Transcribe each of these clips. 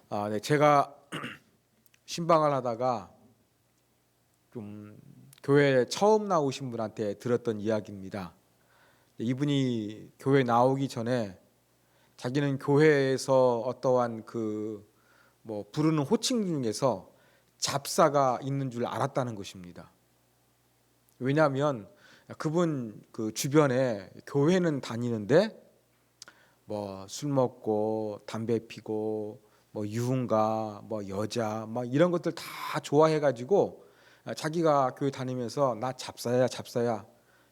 네, 제가 신방을 하다가 좀 교회에 처음 나오신 분한테 들었던 이야기입니다. 이분이 교회 나오기 전에 자기는 교회에서 어떠한 부르는 호칭 중에서 잡사가 있는 줄 알았다는 것입니다. 왜냐하면 그분 주변에 교회는 다니는데 술 먹고 담배 피고 유흥가 여자 이런 것들 다 좋아해가지고 자기가 교회 다니면서 나 잡사야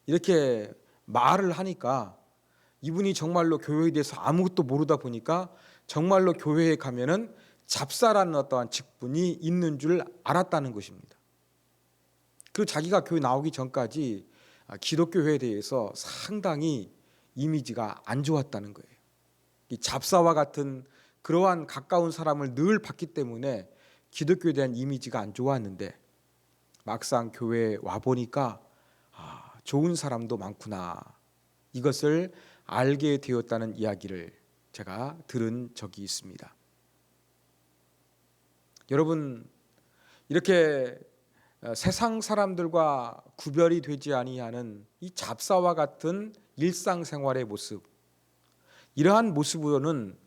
이렇게 말을 하니까 이분이 정말로 교회에 대해서 아무것도 모르다 보니까 정말로 교회에 가면은 잡사라는 어떠한 직분이 있는 줄 알았다는 것입니다. 그리고 자기가 교회 나오기 전까지 기독교회에 대해서 상당히 이미지가 안 좋았다는 거예요. 이 잡사와 같은 그러한 가까운 사람을 늘 봤기 때문에 기독교에 대한 이미지가 안 좋았는데 막상 교회에 와 보니까 좋은 사람도 많구나, 이것을 알게 되었다는 이야기를 제가 들은 적이 있습니다. 여러분, 이렇게 세상 사람들과 구별이 되지 아니하는 이 잡사와 같은 일상생활의 모습, 이러한 모습으로는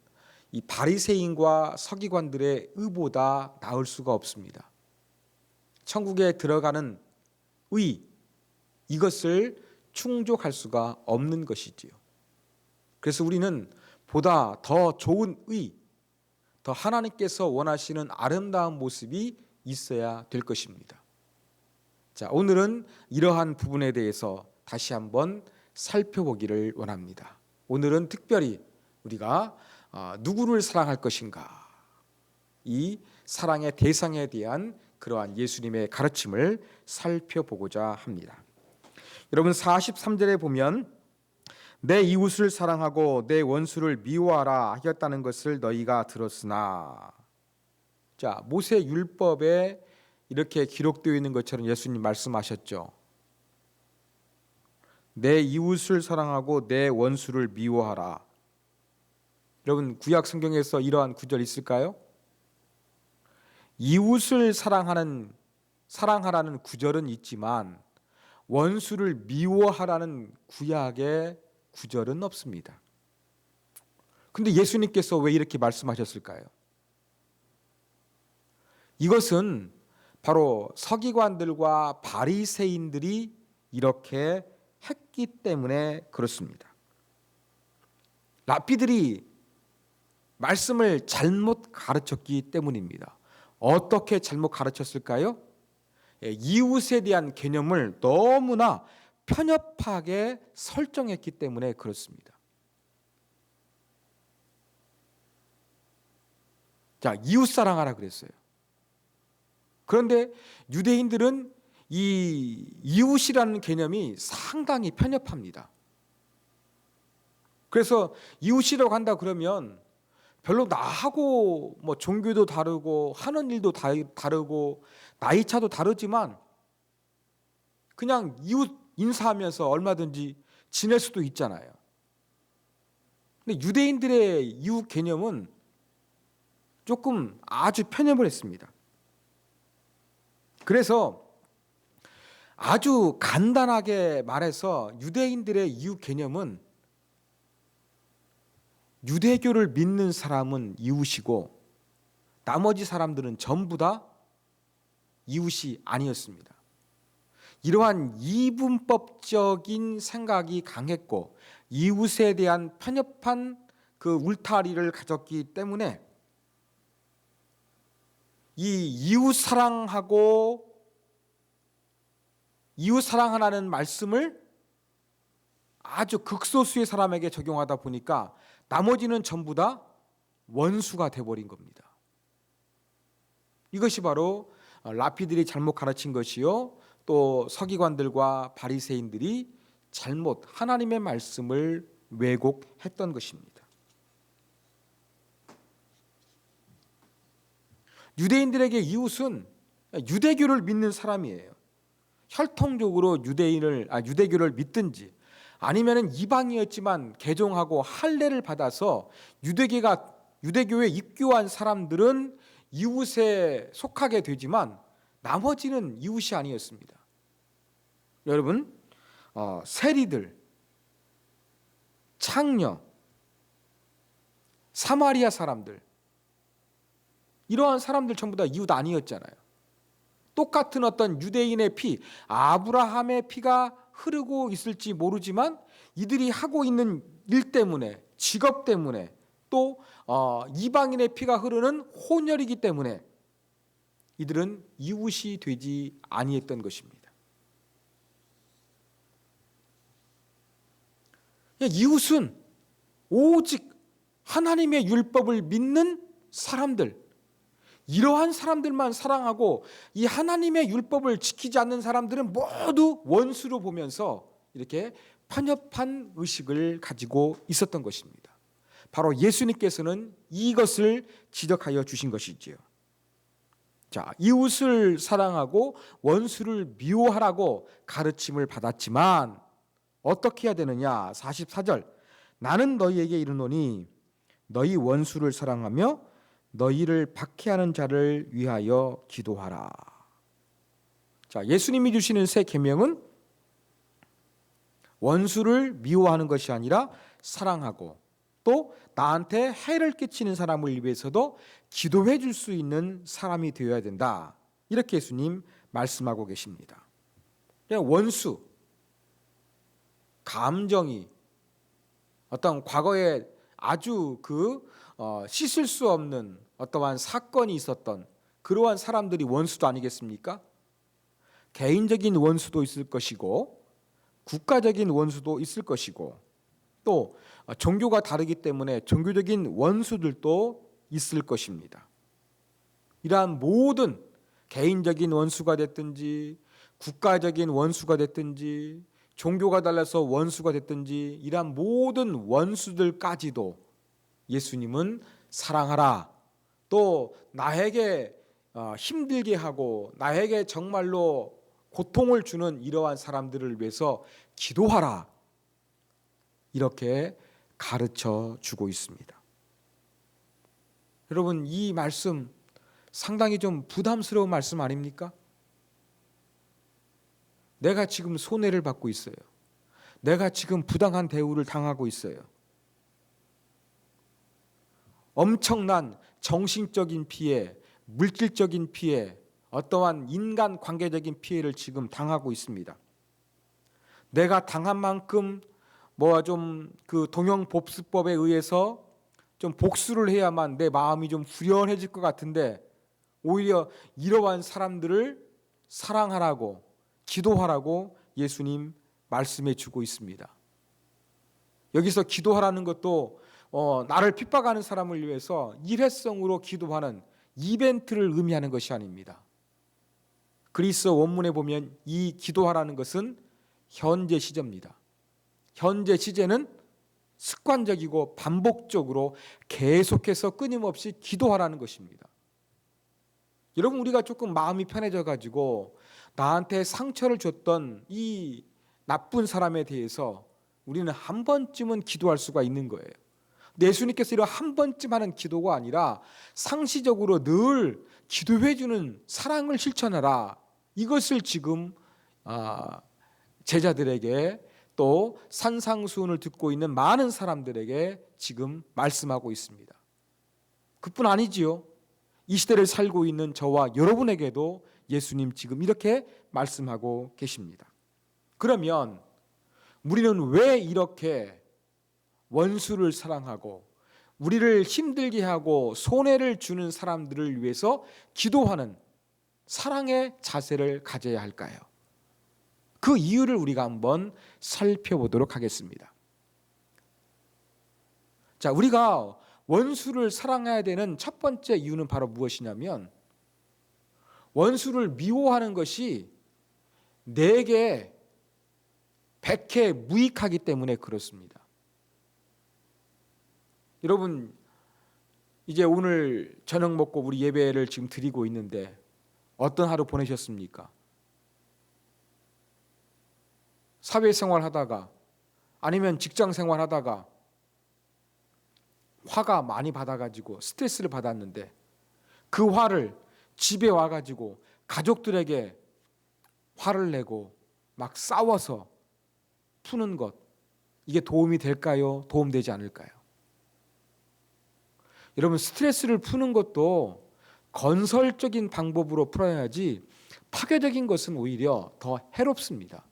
이 바리새인과 서기관들의 의보다 나을 수가 없습니다. 천국에 들어가는 의, 이것을 충족할 수가 없는 것이지요. 그래서 우리는 보다 더 좋은 의, 더 하나님께서 원하시는 아름다운 모습이 있어야 될 것입니다. 자, 오늘은 이러한 부분에 대해서 다시 한번 살펴보기를 원합니다. 오늘은 특별히 우리가 누구를 사랑할 것인가, 이 사랑의 대상에 대한 그러한 예수님의 가르침을 살펴보고자 합니다. 여러분, 43절에 보면 내 이웃을 사랑하고 내 원수를 미워하라 하였다는 것을 너희가 들었으나, 자, 모세 율법에 이렇게 기록되어 있는 것처럼 예수님 말씀하셨죠. 내 이웃을 사랑하고 내 원수를 미워하라. 여러분, 구약 성경에서 이러한 구절 있을까요? 이웃을 사랑하라는 구절은 있지만 원수를 미워하라는 구약의 구절은 없습니다. 근데 예수님께서 왜 이렇게 말씀하셨을까요? 이것은 바로 서기관들과 바리새인들이 이렇게 했기 때문에 그렇습니다. 랍비들이 말씀을 잘못 가르쳤기 때문입니다. 어떻게 잘못 가르쳤을까요? 이웃에 대한 개념을 너무나 편협하게 설정했기 때문에 그렇습니다. 자, 이웃 사랑하라 그랬어요. 그런데 유대인들은 이 이웃이라는 개념이 상당히 편협합니다. 그래서 이웃이라고 한다 그러면 별로 나하고 종교도 다르고 하는 일도 다르고 나이 차도 다르지만 그냥 이웃 인사하면서 얼마든지 지낼 수도 있잖아요. 근데 유대인들의 이웃 개념은 조금 아주 편협을 했습니다. 그래서 아주 간단하게 말해서 유대인들의 이웃 개념은 유대교를 믿는 사람은 이웃이고 나머지 사람들은 전부 다 이웃이 아니었습니다. 이러한 이분법적인 생각이 강했고 이웃에 대한 편협한 울타리를 가졌기 때문에 이 이웃 사랑하라는 말씀을 아주 극소수의 사람에게 적용하다 보니까 나머지는 전부 다 원수가 돼버린 겁니다. 이것이 바로 랍비들이 잘못 가르친 것이요, 또 서기관들과 바리새인들이 잘못 하나님의 말씀을 왜곡했던 것입니다. 유대인들에게 이웃은 유대교를 믿는 사람이에요. 혈통적으로 유대교를 믿든지 아니면은 이방이었지만 개종하고 할례를 받아서 유대교가 유대교에 입교한 사람들은 이웃에 속하게 되지만 나머지는 이웃이 아니었습니다. 여러분, 세리들, 창녀, 사마리아 사람들, 이러한 사람들 전부 다 이웃 아니었잖아요. 똑같은 어떤 유대인의 피, 아브라함의 피가 흐르고 있을지 모르지만 이들이 하고 있는 일 때문에, 직업 때문에, 또 이방인의 피가 흐르는 혼혈이기 때문에 이들은 이웃이 되지 아니했던 것입니다. 이웃은 오직 하나님의 율법을 믿는 사람들, 이러한 사람들만 사랑하고 이 하나님의 율법을 지키지 않는 사람들은 모두 원수로 보면서 이렇게 편협한 의식을 가지고 있었던 것입니다. 바로 예수님께서는 이것을 지적하여 주신 것이지요. 자, 이웃을 사랑하고 원수를 미워하라고 가르침을 받았지만 어떻게 해야 되느냐? 44절, 나는 너희에게 이르노니 너희 원수를 사랑하며 너희를 박해하는 자를 위하여 기도하라. 자, 예수님이 주시는 새 계명은 원수를 미워하는 것이 아니라 사랑하고 또 나한테 해를 끼치는 사람을 위해서도 기도해 줄 수 있는 사람이 되어야 된다. 이렇게 예수님 말씀하고 계십니다. 원수, 감정이 어떤 과거에 아주 씻을 수 없는 어떠한 사건이 있었던 그러한 사람들이 원수도 아니겠습니까? 개인적인 원수도 있을 것이고 국가적인 원수도 있을 것이고 또 종교가 다르기 때문에 종교적인 원수들도 있을 것입니다. 이러한 모든 개인적인 원수가 됐든지 국가적인 원수가 됐든지 종교가 달라서 원수가 됐든지 이러한 모든 원수들까지도 예수님은 사랑하라, 또 나에게 힘들게 하고 나에게 정말로 고통을 주는 이러한 사람들을 위해서 기도하라, 이렇게 가르쳐 주고 있습니다. 여러분, 이 말씀 상당히 좀 부담스러운 말씀 아닙니까? 내가 지금 손해를 받고 있어요. 내가 지금 부당한 대우를 당하고 있어요. 엄청난 정신적인 피해, 물질적인 피해, 어떠한 인간 관계적인 피해를 지금 당하고 있습니다. 내가 당한 만큼 동형복수법에 의해서 좀 복수를 해야만 내 마음이 좀 후련해질 것 같은데 오히려 이러한 사람들을 사랑하라고 기도하라고 예수님 말씀해 주고 있습니다. 여기서 기도하라는 것도 나를 핍박하는 사람을 위해서 일회성으로 기도하는 이벤트를 의미하는 것이 아닙니다. 그리스 원문에 보면 이 기도하라는 것은 현재 시제입니다. 현재 시제는 습관적이고 반복적으로 계속해서 끊임없이 기도하라는 것입니다. 여러분, 우리가 조금 마음이 편해져 가지고 나한테 상처를 줬던 이 나쁜 사람에 대해서 우리는 한 번쯤은 기도할 수가 있는 거예요. 예수님께서 이런 한 번쯤 하는 기도가 아니라 상시적으로 늘 기도해 주는 사랑을 실천하라, 이것을 지금 제자들에게 또 산상수훈을 듣고 있는 많은 사람들에게 지금 말씀하고 있습니다. 그뿐 아니지요. 이 시대를 살고 있는 저와 여러분에게도 예수님 지금 이렇게 말씀하고 계십니다. 그러면 우리는 왜 이렇게 원수를 사랑하고 우리를 힘들게 하고 손해를 주는 사람들을 위해서 기도하는 사랑의 자세를 가져야 할까요? 그 이유를 우리가 한번 살펴보도록 하겠습니다. 자, 우리가 원수를 사랑해야 되는 첫 번째 이유는 바로 무엇이냐면 원수를 미워하는 것이 내게 백해 무익하기 때문에 그렇습니다. 여러분, 이제 오늘 저녁 먹고 우리 예배를 지금 드리고 있는데 어떤 하루 보내셨습니까? 사회생활 하다가 아니면 직장생활 하다가 화가 많이 받아가지고 스트레스를 받았는데 그 화를 집에 와가지고 가족들에게 화를 내고 막 싸워서 푸는 것, 이게 도움이 될까요? 도움되지 않을까요? 여러분, 스트레스를 푸는 것도 건설적인 방법으로 풀어야지 파괴적인 것은 오히려 더 해롭습니다.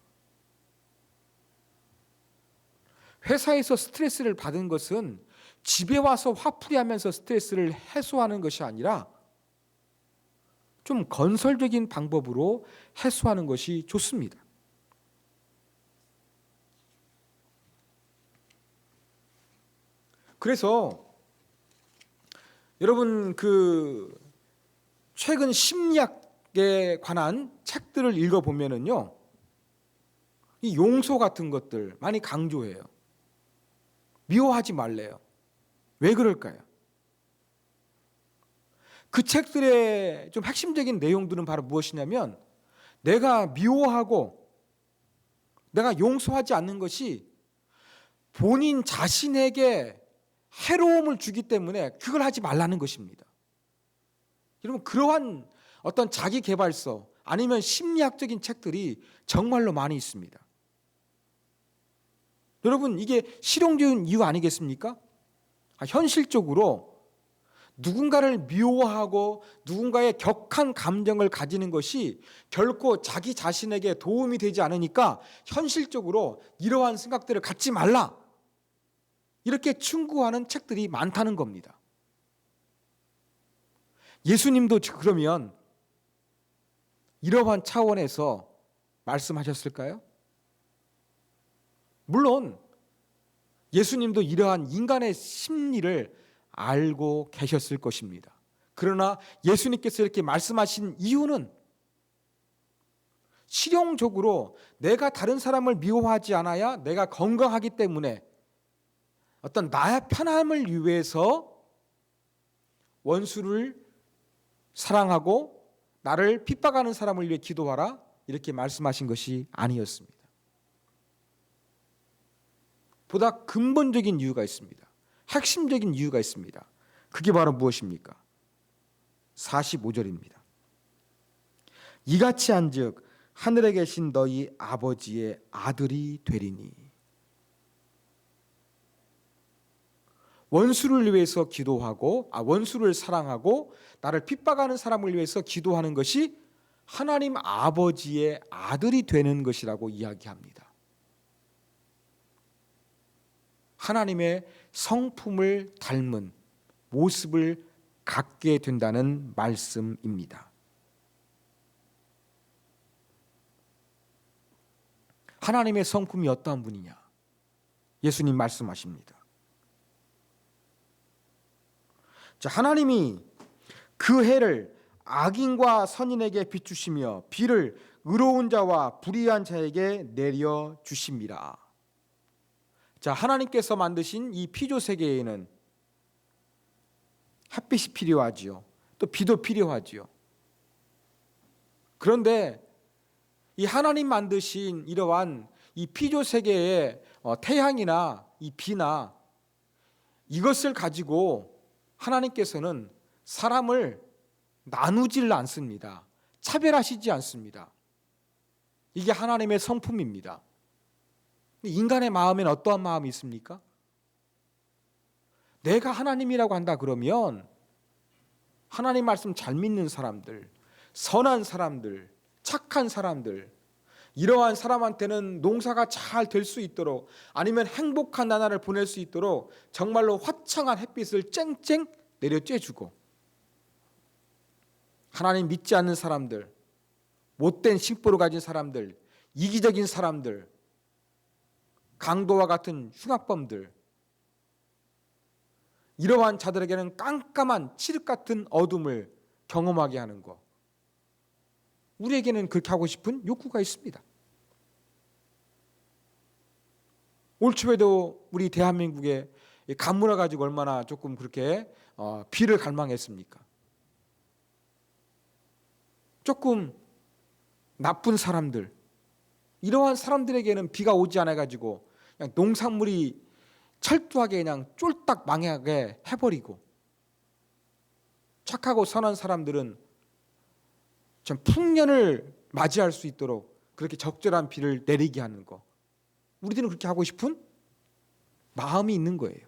회사에서 스트레스를 받은 것은 집에 와서 화풀이 하면서 스트레스를 해소하는 것이 아니라 좀 건설적인 방법으로 해소하는 것이 좋습니다. 그래서 여러분 최근 심리학에 관한 책들을 읽어보면은요, 이 용서 같은 것들 많이 강조해요. 미워하지 말래요. 왜 그럴까요? 그 책들의 좀 핵심적인 내용들은 바로 무엇이냐면, 내가 미워하고 내가 용서하지 않는 것이 본인 자신에게 해로움을 주기 때문에 그걸 하지 말라는 것입니다. 여러분, 그러한 어떤 자기개발서 아니면 심리학적인 책들이 정말로 많이 있습니다. 여러분, 이게 실용적인 이유 아니겠습니까? 현실적으로 누군가를 미워하고 누군가의 격한 감정을 가지는 것이 결코 자기 자신에게 도움이 되지 않으니까 현실적으로 이러한 생각들을 갖지 말라, 이렇게 충고하는 책들이 많다는 겁니다. 예수님도 그러면 이러한 차원에서 말씀하셨을까요? 물론 예수님도 이러한 인간의 심리를 알고 계셨을 것입니다. 그러나 예수님께서 이렇게 말씀하신 이유는 실용적으로 내가 다른 사람을 미워하지 않아야 내가 건강하기 때문에 어떤 나의 편함을 위해서 원수를 사랑하고 나를 핍박하는 사람을 위해 기도하라, 이렇게 말씀하신 것이 아니었습니다. 보다 근본적인 이유가 있습니다. 핵심적인 이유가 있습니다. 그게 바로 무엇입니까? 45절입니다. 이같이 한즉 하늘에 계신 너희 아버지의 아들이 되리니. 원수를 위해서 기도하고, 원수를 사랑하고 나를 핍박하는 사람을 위해서 기도하는 것이 하나님 아버지의 아들이 되는 것이라고 이야기합니다. 하나님의 성품을 닮은 모습을 갖게 된다는 말씀입니다. 하나님의 성품이 어떠한 분이냐? 예수님 말씀하십니다. 자, 하나님이 그 해를 악인과 선인에게 비추시며 비를 의로운 자와 불의한 자에게 내려 주심이라. 자, 하나님께서 만드신 이 피조 세계에는 햇빛이 필요하지요. 또 비도 필요하지요. 그런데 이 하나님 만드신 이러한 이 피조 세계의 태양이나 이 비나 이것을 가지고 하나님께서는 사람을 나누질 않습니다. 차별하시지 않습니다. 이게 하나님의 성품입니다. 인간의 마음에는 어떠한 마음이 있습니까? 내가 하나님이라고 한다 그러면 하나님 말씀 잘 믿는 사람들, 선한 사람들, 착한 사람들, 이러한 사람한테는 농사가 잘 될 수 있도록, 아니면 행복한 나날을 보낼 수 있도록 정말로 화창한 햇빛을 쨍쨍 내려 쬐주고, 하나님 믿지 않는 사람들, 못된 심보를 가진 사람들, 이기적인 사람들, 강도와 같은 흉악범들, 이러한 자들에게는 깜깜한 칠흑 같은 어둠을 경험하게 하는 것, 우리에게는 그렇게 하고 싶은 욕구가 있습니다. 올 초에도 우리 대한민국의 간문화 가지고 얼마나 조금 그렇게 비를 갈망했습니까? 조금 나쁜 사람들, 이러한 사람들에게는 비가 오지 않아 가지고 그냥 농산물이 철두하게 그냥 쫄딱 망하게 해버리고, 착하고 선한 사람들은 좀 풍년을 맞이할 수 있도록 그렇게 적절한 비를 내리게 하는 거, 우리들은 그렇게 하고 싶은 마음이 있는 거예요.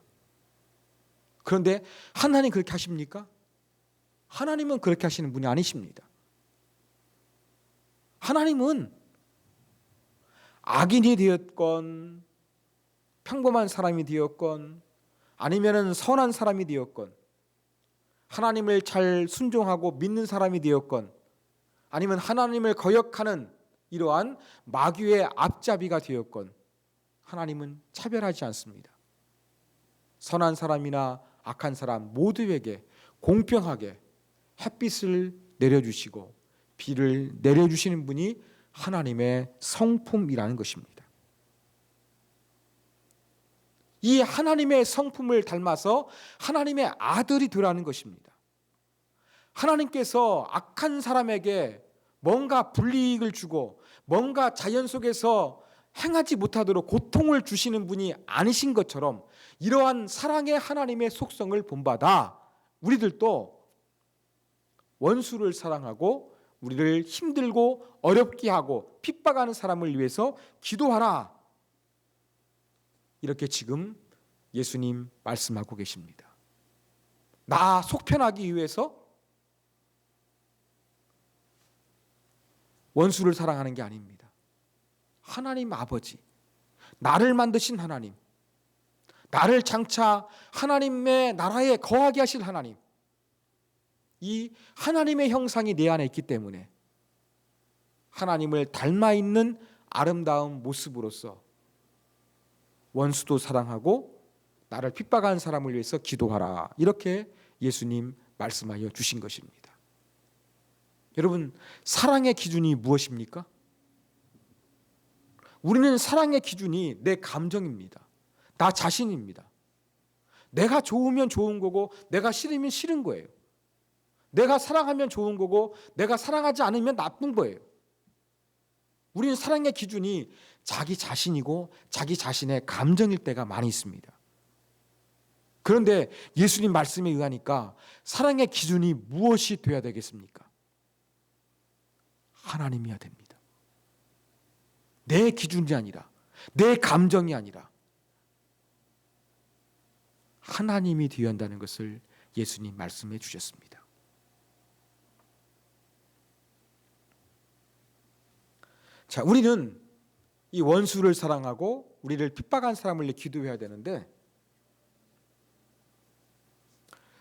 그런데 하나님 그렇게 하십니까? 하나님은 그렇게 하시는 분이 아니십니다. 하나님은 악인이 되었건 평범한 사람이 되었건 아니면은 선한 사람이 되었건, 하나님을 잘 순종하고 믿는 사람이 되었건 아니면 하나님을 거역하는 이러한 마귀의 앞잡이가 되었건, 하나님은 차별하지 않습니다. 선한 사람이나 악한 사람 모두에게 공평하게 햇빛을 내려주시고 비를 내려주시는 분이 하나님의 성품이라는 것입니다. 이 하나님의 성품을 닮아서 하나님의 아들이 되라는 것입니다. 하나님께서 악한 사람에게 뭔가 불이익을 주고 뭔가 자연 속에서 행하지 못하도록 고통을 주시는 분이 아니신 것처럼, 이러한 사랑의 하나님의 속성을 본받아 우리들도 원수를 사랑하고 우리를 힘들고 어렵게 하고 핍박하는 사람을 위해서 기도하라, 이렇게 지금 예수님 말씀하고 계십니다. 나 속 편하기 위해서 원수를 사랑하는 게 아닙니다. 하나님 아버지, 나를 만드신 하나님, 나를 장차 하나님의 나라에 거하게 하실 하나님, 이 하나님의 형상이 내 안에 있기 때문에 하나님을 닮아 있는 아름다운 모습으로서 원수도 사랑하고 나를 핍박하는 사람을 위해서 기도하라, 이렇게 예수님 말씀하여 주신 것입니다. 여러분, 사랑의 기준이 무엇입니까? 우리는 사랑의 기준이 내 감정입니다. 나 자신입니다. 내가 좋으면 좋은 거고 내가 싫으면 싫은 거예요. 내가 사랑하면 좋은 거고 내가 사랑하지 않으면 나쁜 거예요. 우리는 사랑의 기준이 자기 자신이고 자기 자신의 감정일 때가 많이 있습니다. 그런데 예수님 말씀에 의하니까 사랑의 기준이 무엇이 되어야 되겠습니까? 하나님이어야 됩니다. 내 기준이 아니라, 내 감정이 아니라 하나님이 되어야 한다는 것을 예수님 말씀해 주셨습니다. 자, 우리는 이 원수를 사랑하고 우리를 핍박한 사람을 위해 기도해야 되는데,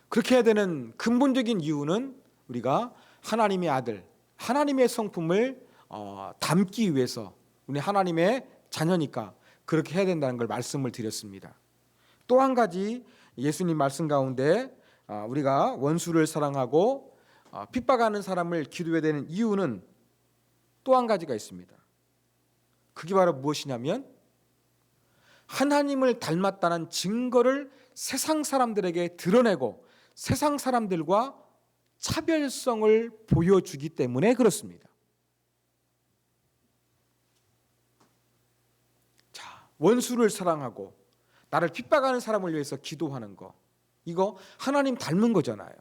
그렇게 해야 되는 근본적인 이유는 우리가 하나님의 아들, 하나님의 성품을 담기 위해서, 우리 하나님의 자녀니까 그렇게 해야 된다는 걸 말씀을 드렸습니다. 또 한 가지 예수님 말씀 가운데 우리가 원수를 사랑하고 핍박하는 사람을 기도해야 되는 이유는 또 한 가지가 있습니다. 그게 바로 무엇이냐면, 하나님을 닮았다는 증거를 세상 사람들에게 드러내고 세상 사람들과 차별성을 보여주기 때문에 그렇습니다. 자, 원수를 사랑하고 나를 핍박하는 사람을 위해서 기도하는 거, 이거 하나님 닮은 거잖아요.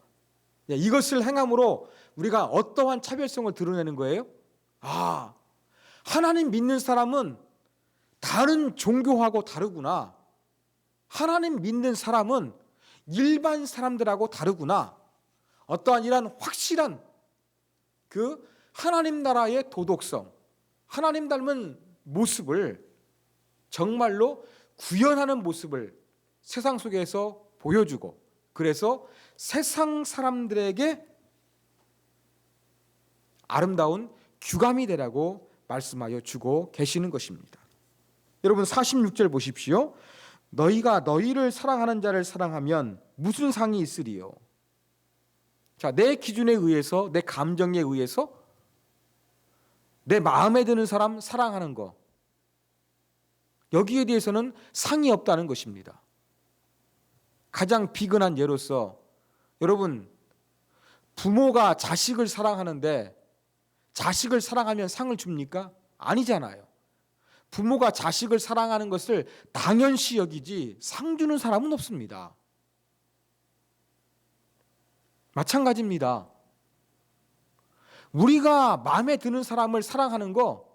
이것을 행함으로 우리가 어떠한 차별성을 드러내는 거예요? 하나님 믿는 사람은 다른 종교하고 다르구나. 하나님 믿는 사람은 일반 사람들하고 다르구나. 어떠한 이런 확실한 그 하나님 나라의 도덕성, 하나님 닮은 모습을, 정말로 구현하는 모습을 세상 속에서 보여주고, 그래서 세상 사람들에게 아름다운 규감이 되라고 말씀하여 주고 계시는 것입니다. 여러분 46절 보십시오. 너희가 너희를 사랑하는 자를 사랑하면 무슨 상이 있으리요? 자, 내 기준에 의해서, 내 감정에 의해서 내 마음에 드는 사람 사랑하는 거, 여기에 대해서는 상이 없다는 것입니다. 가장 비근한 예로서, 여러분, 부모가 자식을 사랑하는데 자식을 사랑하면 상을 줍니까? 아니잖아요. 부모가 자식을 사랑하는 것을 당연시 여기지 상 주는 사람은 없습니다. 마찬가지입니다. 우리가 마음에 드는 사람을 사랑하는 거,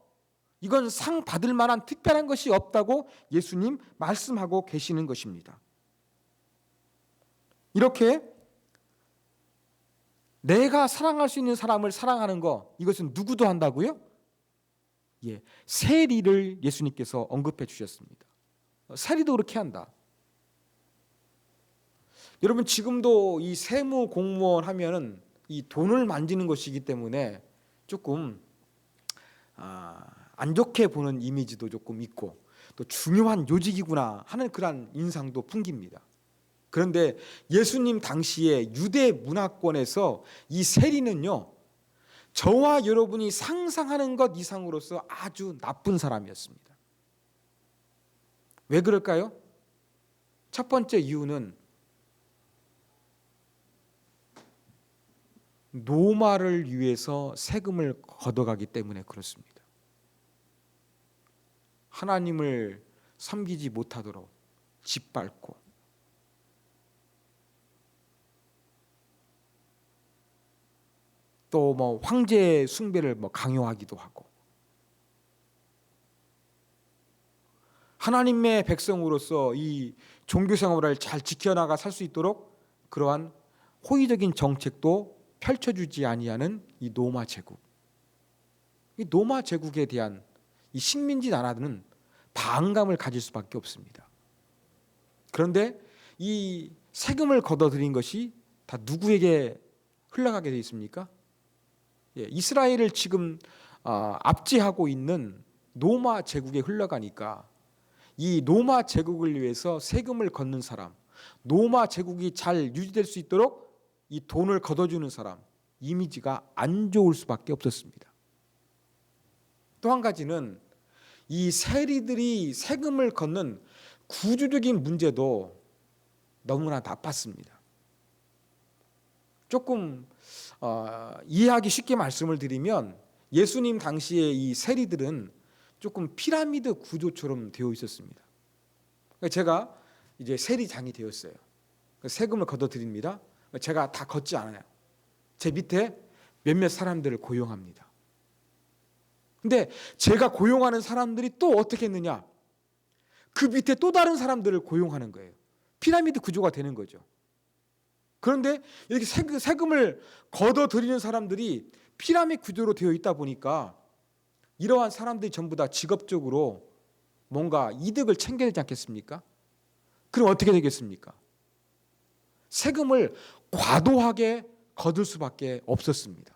이건 상 받을 만한 특별한 것이 없다고 예수님 말씀하고 계시는 것입니다. 이렇게 내가 사랑할 수 있는 사람을 사랑하는 거, 이것은 누구도 한다고요? 예, 세리를 예수님께서 언급해 주셨습니다. 세리도 그렇게 한다. 여러분, 지금도 이 세무 공무원 하면은 이 돈을 만지는 것이기 때문에 조금 안 좋게 보는 이미지도 조금 있고, 또 중요한 요직이구나 하는 그런 인상도 풍깁니다. 그런데 예수님 당시에 유대 문화권에서 이 세리는요, 저와 여러분이 상상하는 것 이상으로서 아주 나쁜 사람이었습니다. 왜 그럴까요? 첫 번째 이유는 노마를 위해서 세금을 걷어가기 때문에 그렇습니다. 하나님을 섬기지 못하도록 짓밟고, 또 뭐 황제 숭배를 강요하기도 하고, 하나님의 백성으로서 이 종교 생활을 잘 지켜나가 살 수 있도록 그러한 호의적인 정책도 펼쳐주지 아니하는 이 로마 제국. 이 로마 제국에 대한 이 식민지 나라들은 반감을 가질 수밖에 없습니다. 그런데 이 세금을 걷어들인 것이 다 누구에게 흘러가게 되어 있습니까? 예, 이스라엘을 지금 압제하고 있는 로마 제국에 흘러가니까, 이 로마 제국을 위해서 세금을 걷는 사람, 로마 제국이 잘 유지될 수 있도록 이 돈을 걷어주는 사람, 이미지가 안 좋을 수밖에 없었습니다. 또 한 가지는 이 세리들이 세금을 걷는 구조적인 문제도 너무나 나빴습니다. 조금 이해하기 쉽게 말씀을 드리면, 예수님 당시에 이 세리들은 조금 피라미드 구조처럼 되어 있었습니다. 제가 이제 세리장이 되었어요. 세금을 걷어드립니다. 제가 다 걷지 않아요. 제 밑에 몇몇 사람들을 고용합니다. 근데 제가 고용하는 사람들이 또 어떻게 했느냐? 그 밑에 또 다른 사람들을 고용하는 거예요. 피라미드 구조가 되는 거죠. 그런데 이렇게 세금을 걷어들이는 사람들이 피라미드 구조로 되어 있다 보니까 이러한 사람들이 전부 다 직업적으로 뭔가 이득을 챙겨야 되지 않겠습니까? 그럼 어떻게 되겠습니까? 세금을 과도하게 거둘 수밖에 없었습니다.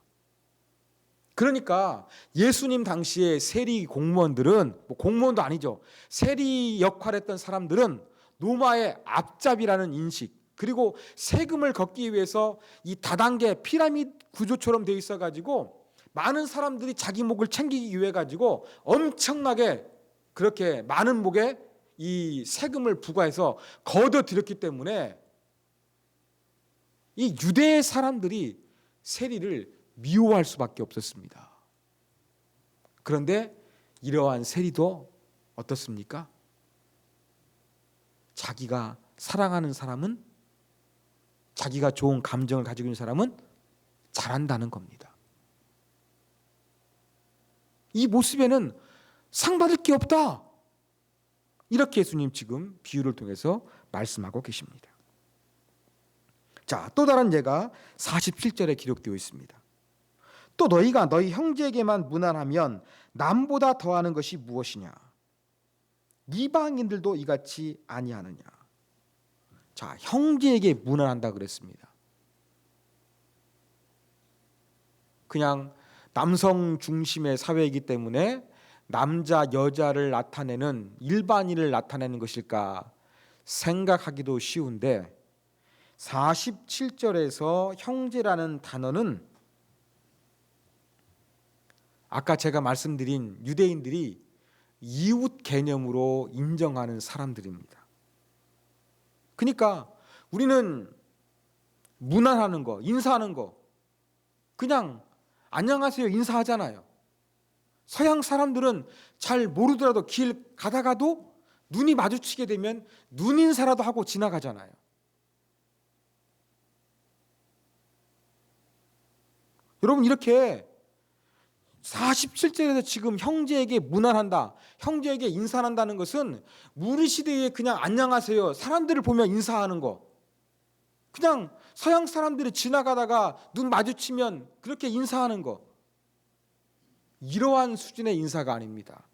그러니까 예수님 당시에 세리 공무원들은, 공무원도 아니죠, 세리 역할을 했던 사람들은 로마의 앞잡이라는 인식, 그리고 세금을 걷기 위해서 이 다단계 피라미드 구조처럼 되어 있어가지고 많은 사람들이 자기 목을 챙기기 위해 가지고 엄청나게 그렇게 많은 목에 이 세금을 부과해서 거둬들였기 때문에 이 유대의 사람들이 세리를 미워할 수밖에 없었습니다. 그런데 이러한 세리도 어떻습니까? 자기가 사랑하는 사람은, 자기가 좋은 감정을 가지고 있는 사람은 잘한다는 겁니다. 이 모습에는 상 받을 게 없다, 이렇게 예수님 지금 비유를 통해서 말씀하고 계십니다. 자, 또 다른 예가 47절에 기록되어 있습니다. 또 너희가 너희 형제에게만 무난하면 남보다 더하는 것이 무엇이냐? 이방인들도 이같이 아니하느냐? 자, 형제에게 무난한다 그랬습니다. 그냥 남성 중심의 사회이기 때문에 남자 여자를 나타내는, 일반인을 나타내는 것일까 생각하기도 쉬운데, 47절에서 형제라는 단어는 아까 제가 말씀드린 유대인들이 이웃 개념으로 인정하는 사람들입니다. 그러니까 우리는 무난하는 거, 인사하는 거, 그냥 안녕하세요 인사하잖아요. 서양 사람들은 잘 모르더라도 길 가다가도 눈이 마주치게 되면 눈인사라도 하고 지나가잖아요. 여러분, 이렇게 47절에서 지금 형제에게 문안한다, 형제에게 인사한다는 것은 우리 시대에 그냥 안녕하세요, 사람들을 보면 인사하는 거, 그냥 서양 사람들이 지나가다가 눈 마주치면 그렇게 인사하는 거, 이러한 수준의 인사가 아닙니다.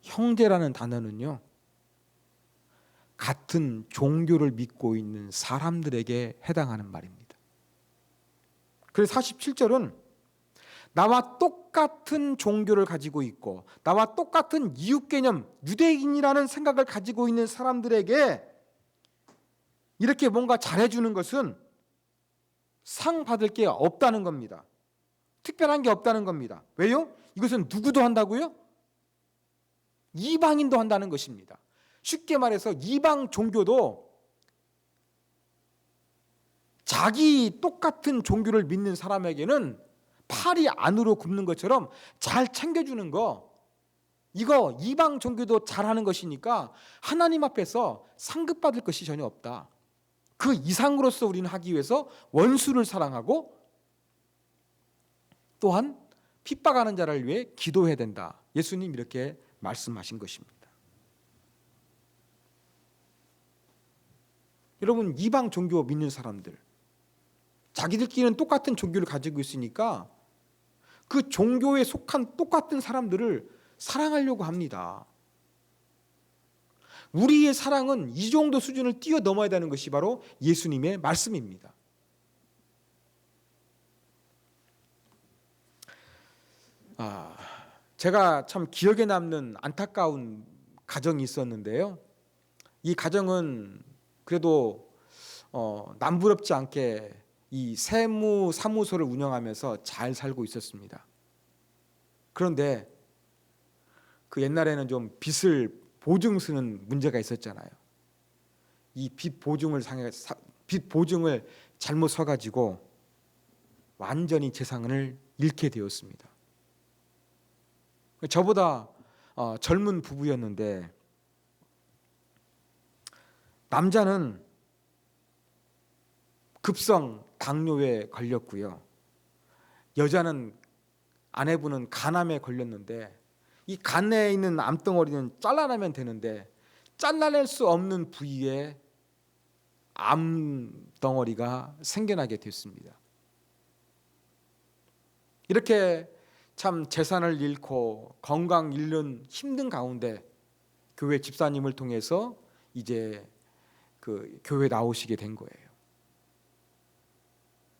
형제라는 단어는요, 같은 종교를 믿고 있는 사람들에게 해당하는 말입니다. 그래서 47절은 나와 똑같은 종교를 가지고 있고 나와 똑같은 이웃 개념, 유대인이라는 생각을 가지고 있는 사람들에게 이렇게 뭔가 잘해주는 것은 상 받을 게 없다는 겁니다. 특별한 게 없다는 겁니다. 왜요? 이것은 누구도 한다고요? 이방인도 한다는 것입니다. 쉽게 말해서 이방 종교도 자기 똑같은 종교를 믿는 사람에게는 팔이 안으로 굽는 것처럼 잘 챙겨주는 거, 이거 이방 종교도 잘하는 것이니까 하나님 앞에서 상급받을 것이 전혀 없다. 그 이상으로서 우리는 하기 위해서 원수를 사랑하고 또한 핍박하는 자를 위해 기도해야 된다. 예수님 이렇게 말씀하신 것입니다. 여러분, 이방 종교 믿는 사람들, 자기들끼리는 똑같은 종교를 가지고 있으니까 그 종교에 속한 똑같은 사람들을 사랑하려고 합니다. 우리의 사랑은 이 정도 수준을 뛰어넘어야 되는 것이 바로 예수님의 말씀입니다. 제가 참 기억에 남는 안타까운 가정이 있었는데요. 이 가정은 그래도 남부럽지 않게 이 세무사무소를 운영하면서 잘 살고 있었습니다. 그런데 그 옛날에는 좀 빚을 보증 쓰는 문제가 있었잖아요. 이 빚 보증을 잘못 서가지고 완전히 재산을 잃게 되었습니다. 저보다 젊은 부부였는데 남자는 급성 당뇨에 걸렸고요. 여자는 아내분은 간암에 걸렸는데 이 간에 있는 암덩어리는 잘라내면 되는데 잘라낼 수 없는 부위에 암덩어리가 생겨나게 됐습니다. 이렇게 참 재산을 잃고 건강 잃는 힘든 가운데 교회 집사님을 통해서 이제 그 교회 나오시게 된 거예요.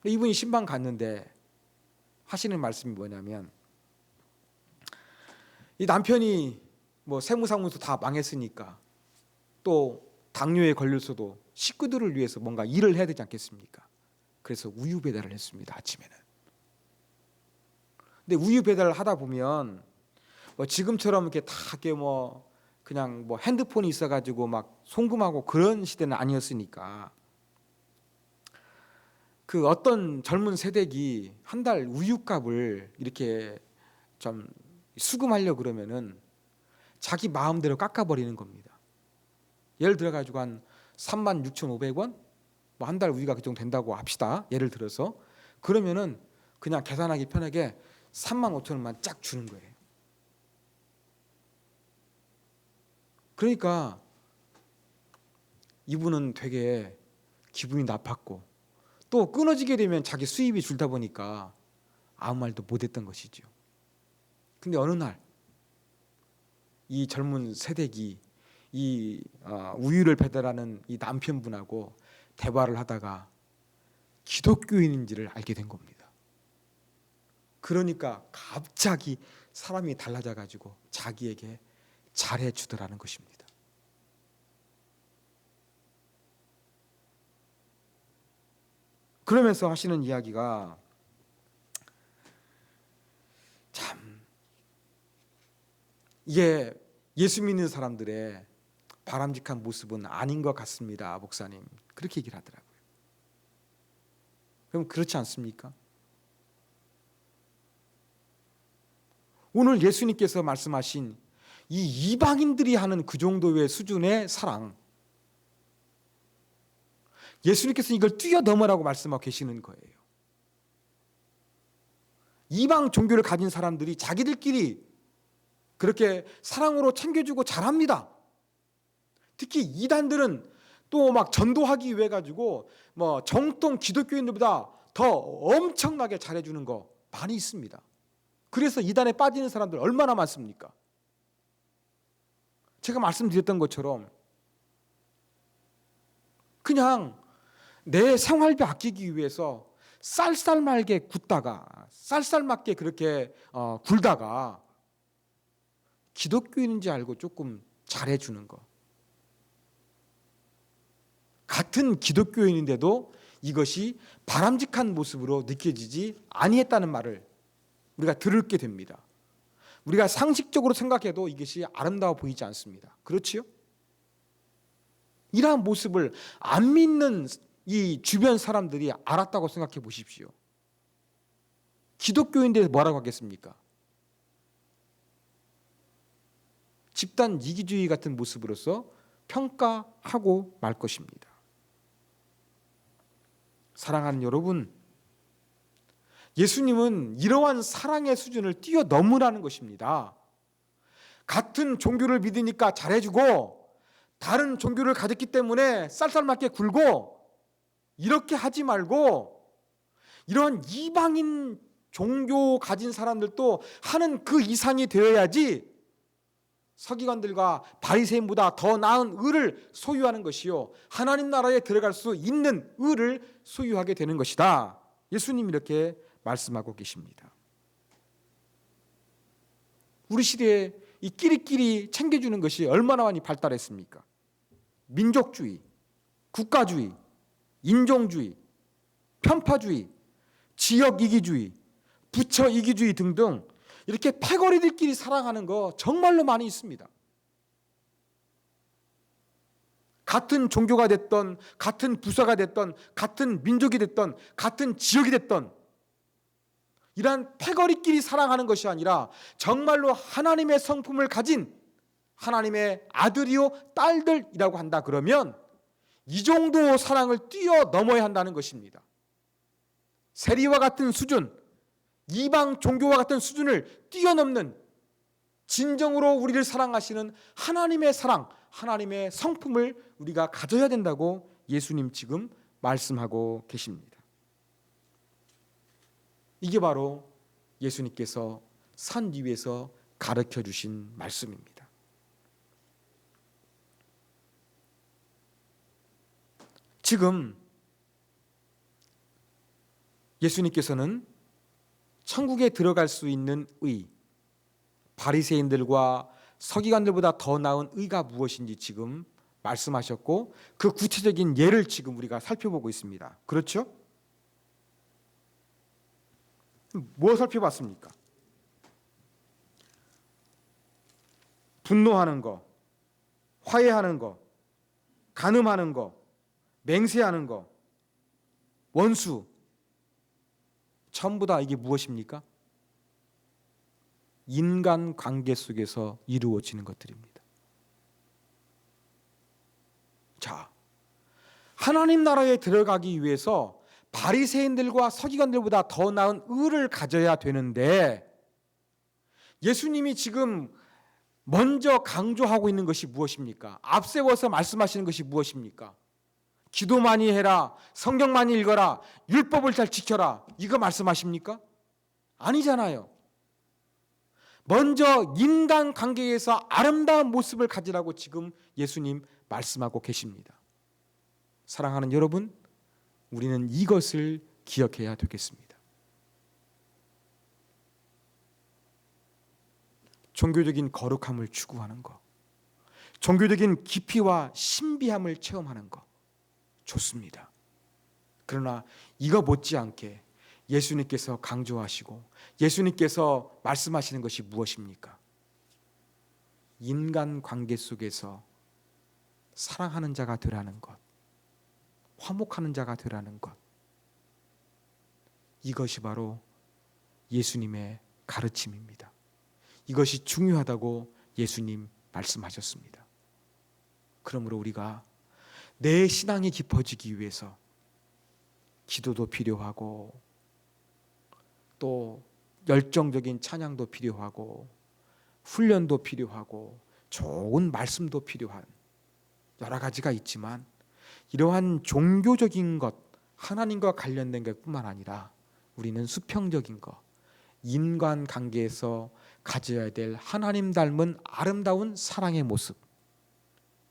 이분이 신방 갔는데 하시는 말씀이 뭐냐면, 이 남편이 뭐 세무사무소 다 망했으니까 또 당뇨에 걸렸어도 식구들을 위해서 뭔가 일을 해야 되지 않겠습니까? 그래서 우유 배달을 했습니다. 아침에는. 근데 우유 배달을 하다 보면 뭐 지금처럼 이렇게 다 이렇게 뭐 그냥 뭐 핸드폰이 있어가지고 막 송금하고 그런 시대는 아니었으니까 그 어떤 젊은 세대기 한 달 우유값을 이렇게 좀 수금하려 그러면은 자기 마음대로 깎아버리는 겁니다. 예를 들어 가지고 한 36,500원 뭐 한 달 우유가 그 정도 된다고 합시다. 예를 들어서 그러면은 그냥 계산하기 편하게 35,000원만 쫙 주는 거예요. 그러니까 이분은 되게 기분이 나빴고 또 끊어지게 되면 자기 수입이 줄다 보니까 아무 말도 못했던 것이죠. 근데 어느 날 이 젊은 세대기 이 우유를 배달하는 이 남편분하고 대화를 하다가 기독교인인지를 알게 된 겁니다. 그러니까 갑자기 사람이 달라져 가지고 자기에게 잘해 주더라는 것입니다. 그러면서 하시는 이야기가 참 이게 예수 믿는 사람들의 바람직한 모습은 아닌 것 같습니다, 목사님. 그렇게 얘기를 하더라고요. 그럼 그렇지 않습니까? 오늘 예수님께서 말씀하신 이 이방인들이 하는 그 정도의 수준의 사랑, 예수님께서 이걸 뛰어넘으라고 말씀하고 계시는 거예요. 이방 종교를 가진 사람들이 자기들끼리 그렇게 사랑으로 챙겨주고 잘합니다. 특히 이단들은 또 막 전도하기 위해 가지고 뭐 정통 기독교인들보다 더 엄청나게 잘해주는 거 많이 있습니다. 그래서 이단에 빠지는 사람들 얼마나 많습니까? 제가 말씀드렸던 것처럼 그냥 내 생활비 아끼기 위해서 쌀쌀말게 굽다가 쌀쌀맞게 그렇게 굴다가 기독교인인지 알고 조금 잘해주는 거. 같은 기독교인인데도 이것이 바람직한 모습으로 느껴지지 아니했다는 말을 우리가 들을게 됩니다. 우리가 상식적으로 생각해도 이것이 아름다워 보이지 않습니다. 그렇지요? 이러한 모습을 안 믿는 이 주변 사람들이 알았다고 생각해 보십시오. 기독교인들이 뭐라고 하겠습니까? 집단 이기주의 같은 모습으로서 평가하고 말 것입니다. 사랑하는 여러분, 예수님은 이러한 사랑의 수준을 뛰어넘으라는 것입니다. 같은 종교를 믿으니까 잘해주고 다른 종교를 가졌기 때문에 쌀쌀맞게 굴고 이렇게 하지 말고 이런 이방인 종교 가진 사람들도 하는 그 이상이 되어야지 서기관들과 바리새인보다 더 나은 의를 소유하는 것이요 하나님 나라에 들어갈 수 있는 의를 소유하게 되는 것이다. 예수님이 이렇게 말씀하고 계십니다. 우리 시대에 이 끼리끼리 챙겨주는 것이 얼마나 많이 발달했습니까? 민족주의, 국가주의, 인종주의, 편파주의, 지역이기주의, 부처이기주의 등등 이렇게 패거리들끼리 사랑하는 거 정말로 많이 있습니다. 같은 종교가 됐던, 같은 부서가 됐던, 같은 민족이 됐던, 같은 지역이 됐던 이러한 패거리끼리 사랑하는 것이 아니라 정말로 하나님의 성품을 가진 하나님의 아들이요 딸들이라고 한다 그러면 이 정도 사랑을 뛰어넘어야 한다는 것입니다. 세리와 같은 수준, 이방 종교와 같은 수준을 뛰어넘는 진정으로 우리를 사랑하시는 하나님의 사랑, 하나님의 성품을 우리가 가져야 된다고 예수님 지금 말씀하고 계십니다. 이게 바로 예수님께서 산 위에서 가르쳐 주신 말씀입니다. 지금 예수님께서는 천국에 들어갈 수 있는 의, 바리새인들과 서기관들보다 더 나은 의가 무엇인지 지금 말씀하셨고 그 구체적인 예를 지금 우리가 살펴보고 있습니다. 그렇죠? 뭐 살펴봤습니까? 분노하는 거, 화해하는 거, 간음하는 거, 맹세하는 거, 원수, 전부 다 이게 무엇입니까? 인간 관계 속에서 이루어지는 것들입니다. 자, 하나님 나라에 들어가기 위해서 바리새인들과 서기관들보다 더 나은 의를 가져야 되는데 예수님이 지금 먼저 강조하고 있는 것이 무엇입니까? 앞세워서 말씀하시는 것이 무엇입니까? 기도 많이 해라, 성경 많이 읽어라, 율법을 잘 지켜라, 이거 말씀하십니까? 아니잖아요. 먼저 인간 관계에서 아름다운 모습을 가지라고 지금 예수님 말씀하고 계십니다. 사랑하는 여러분, 우리는 이것을 기억해야 되겠습니다. 종교적인 거룩함을 추구하는 것, 종교적인 깊이와 신비함을 체험하는 것 좋습니다. 그러나 이거 못지않게 예수님께서 강조하시고 예수님께서 말씀하시는 것이 무엇입니까? 인간 관계 속에서 사랑하는 자가 되라는 것, 화목하는 자가 되라는 것, 이것이 바로 예수님의 가르침입니다. 이것이 중요하다고 예수님 말씀하셨습니다. 그러므로 우리가 내 신앙이 깊어지기 위해서 기도도 필요하고 또 열정적인 찬양도 필요하고 훈련도 필요하고 좋은 말씀도 필요한 여러 가지가 있지만 이러한 종교적인 것, 하나님과 관련된 것뿐만 아니라 우리는 수평적인 것, 인간관계에서 가져야 될 하나님 닮은 아름다운 사랑의 모습,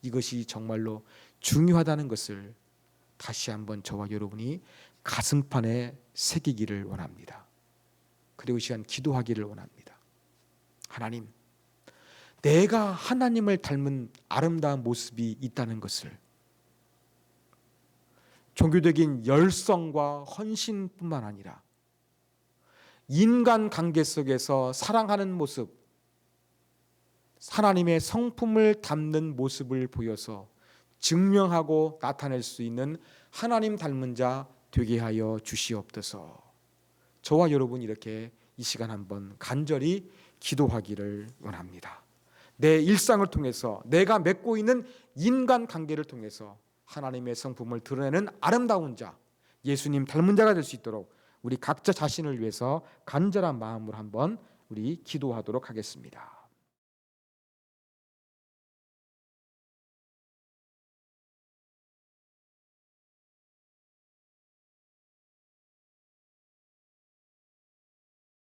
이것이 정말로 중요하다는 것을 다시 한번 저와 여러분이 가슴판에 새기기를 원합니다. 그리고 이 시간 기도하기를 원합니다. 하나님, 내가 하나님을 닮은 아름다운 모습이 있다는 것을 종교적인 열성과 헌신뿐만 아니라 인간관계 속에서 사랑하는 모습, 하나님의 성품을 담는 모습을 보여서 증명하고 나타낼 수 있는 하나님 닮은 자 되게 하여 주시옵소서. 저와 여러분 이렇게 이 시간 한번 간절히 기도하기를 원합니다. 내 일상을 통해서 내가 맺고 있는 인간관계를 통해서 하나님의 성품을 드러내는 아름다운 자, 예수님 닮은 자가 될 수 있도록 우리 각자 자신을 위해서 간절한 마음으로 한번 우리 기도하도록 하겠습니다.